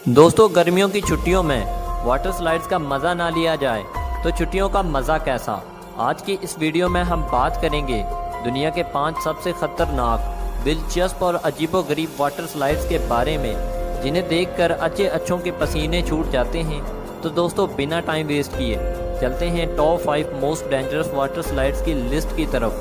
दोस्तों, गर्मियों की छुट्टियों में वाटर स्लाइड्स का मज़ा ना लिया जाए तो छुट्टियों का मज़ा कैसा। आज की इस वीडियो में हम बात करेंगे दुनिया के 5 सबसे खतरनाक, दिलचस्प और अजीबोगरीब वाटर स्लाइड्स के बारे में, जिन्हें देखकर अच्छों के पसीने छूट जाते हैं। तो दोस्तों, बिना टाइम वेस्ट किए चलते हैं top 5 most dangerous water slides की लिस्ट की तरफ।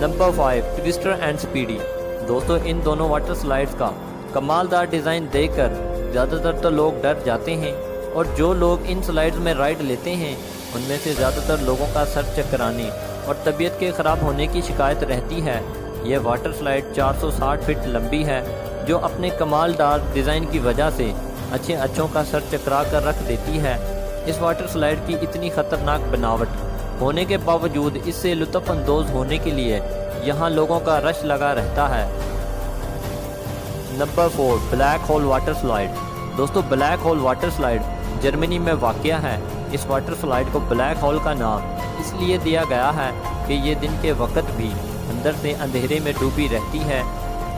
Number 5, twister and speedy. दोस्तों, इन दोनों वाटर स्लाइड्स का कमालदार डिज़ाइन देखकर ज़्यादातर तो लोग डर जाते हैं, और जो लोग इन स्लाइड्स में राइड लेते हैं उनमें से ज़्यादातर लोगों का सर चकराने और तबीयत के ख़राब होने की शिकायत रहती है। यह वाटर स्लाइड 460 फीट लंबी है, जो अपने कमालदार डिज़ाइन की वजह से अच्छों का सर चकरा कर रख देती है। इस वाटर स्लाइड की इतनी खतरनाक बनावट होने के बावजूद इससे लुत्फ़अंदोज़ होने के लिए यहाँ लोगों का रश लगा रहता है। Number 4, black hole water slide. दोस्तों, black hole water slide Germany में वाक़या है। इस वाटर स्लाइड को ब्लैक होल का नाम इसलिए दिया गया है कि ये दिन के वक्त भी अंदर से अंधेरे में डूबी रहती है,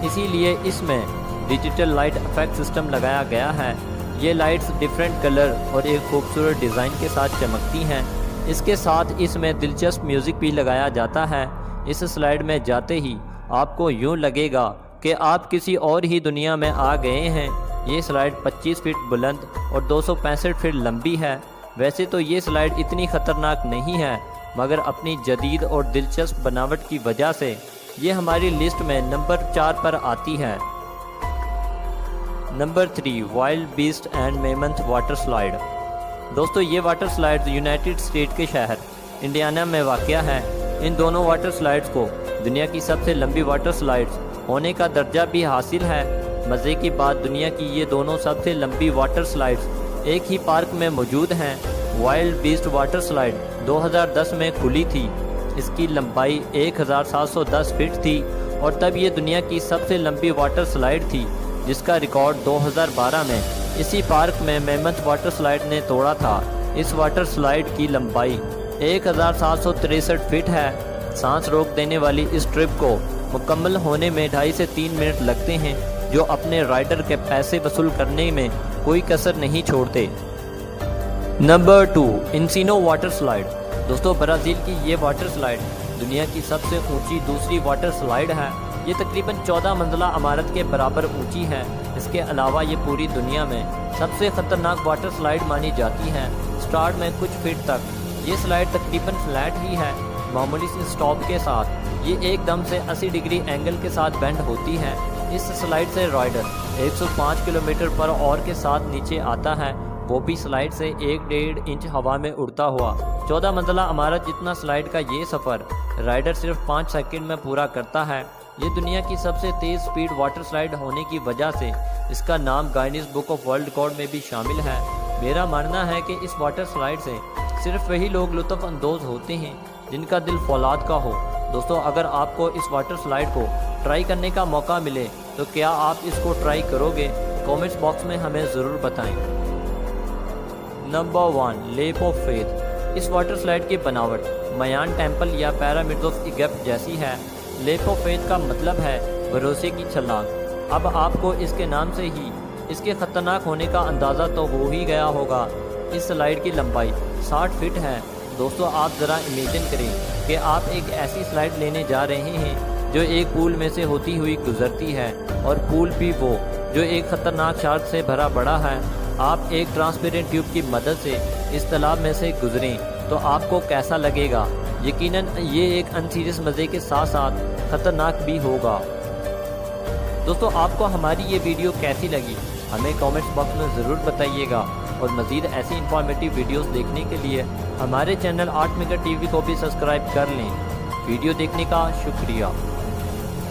इसीलिए इसमें डिजिटल लाइट इफेक्ट सिस्टम लगाया गया है। ये लाइट्स डिफरेंट कलर और एक खूबसूरत डिज़ाइन के साथ चमकती हैं। इसके साथ इसमें दिलचस्प म्यूज़िक भी लगाया जाता है। इस स्लाइड में जाते ही आपको यूँ लगेगा कि आप किसी और ही दुनिया में आ गए हैं। ये स्लाइड 25 फीट बुलंद और 265 फीट लंबी है। वैसे तो ये स्लाइड इतनी ख़तरनाक नहीं है, मगर अपनी जदीद और दिलचस्प बनावट की वजह से ये हमारी लिस्ट में नंबर 4 पर आती है। Number 3, wild beast and mammoth water slide. दोस्तों, ये वाटर स्लाइड यूनाइटेड स्टेट के शहर इंडियाना में वाक़या है। इन दोनों वाटर स्लाइड्स को दुनिया की सबसे लंबी वाटर स्लाइड्स होने का दर्जा भी हासिल है। मज़े की बात, दुनिया की ये दोनों सबसे लंबी वाटर स्लाइड्स एक ही पार्क में मौजूद हैं। वाइल्ड बीस्ट वाटर स्लाइड 2010 में खुली थी। इसकी लंबाई 1710 फीट थी और तब ये दुनिया की सबसे लंबी वाटर स्लाइड थी, जिसका रिकॉर्ड 2012 में इसी पार्क में मेमंथ वाटर स्लाइड ने तोड़ा था। इस वाटर स्लाइड की लंबाई 1763 फीट है। सांस रोक देने वाली इस ट्रिप को मुकम्मल होने में 2.5 से 3 मिनट लगते हैं, जो अपने राइडर के पैसे वसूल करने में कोई कसर नहीं छोड़ते। Number 2, Insano water slide. दोस्तों, ब्राज़ील की ये वाटर स्लाइड दुनिया की सबसे ऊंची दूसरी वाटर स्लाइड है। ये तकरीबन 14 मंजिला इमारत के बराबर ऊंची है। इसके अलावा ये पूरी दुनिया में सबसे ख़तरनाक वाटर स्लाइड मानी जाती है। स्टार्ट में कुछ फीट तक ये स्लाइड तकरीबन फ्लैट ही है, मामूली सी स्टॉप के साथ। ये एकदम से 80 डिग्री एंगल के साथ बेंड होती है। इस स्लाइड से राइडर 105 किलोमीटर पर आवर के साथ नीचे आता है, वो भी स्लाइड से 1.5 इंच हवा में उड़ता हुआ। 14 मंजिला इमारत जितना स्लाइड का ये सफ़र राइडर सिर्फ 5 सेकंड में पूरा करता है। ये दुनिया की सबसे तेज़ स्पीड वाटर स्लाइड होने की वजह से इसका नाम गाइनीज बुक ऑफ वर्ल्ड रिकॉर्ड में भी शामिल है। मेरा मानना है कि इस वाटर स्लाइड से सिर्फ वही लोग लुत्फ़अंदोज़ होते हैं जिनका दिल फौलाद का हो। दोस्तों, अगर आपको इस वाटर स्लाइड को ट्राई करने का मौका मिले तो क्या आप इसको ट्राई करोगे? कमेंट्स बॉक्स में हमें ज़रूर बताएं। नंबर 1, लेप ऑफ फेथ। इस वाटर स्लाइड की बनावट मयान टेम्पल या पिरामिड्स ऑफ इजिप्ट जैसी है। लेप ऑफ फेथ का मतलब है भरोसे की छलांग। अब आपको इसके नाम से ही इसके ख़तरनाक होने का अंदाज़ा तो हो ही गया होगा। इस स्लाइड की लंबाई 60 फीट है। दोस्तों, आप ज़रा इमेजिन करें कि आप एक ऐसी स्लाइड लेने जा रहे हैं जो एक पूल में से होती हुई गुजरती है, और पूल भी वो जो एक ख़तरनाक शार्क से भरा पड़ा है। आप एक ट्रांसपेरेंट ट्यूब की मदद से इस तालाब में से गुजरें तो आपको कैसा लगेगा? यकीनन ये एक अनसीरियस मज़े के साथ साथ ख़तरनाक भी होगा। दोस्तों, आपको हमारी ये वीडियो कैसी लगी हमें कमेंट्स बॉक्स में ज़रूर बताइएगा, और मज़ीद ऐसी इंफॉर्मेटिव वीडियोस देखने के लिए हमारे चैनल 8 मिनट टीवी को भी सब्सक्राइब कर लें। वीडियो देखने का शुक्रिया।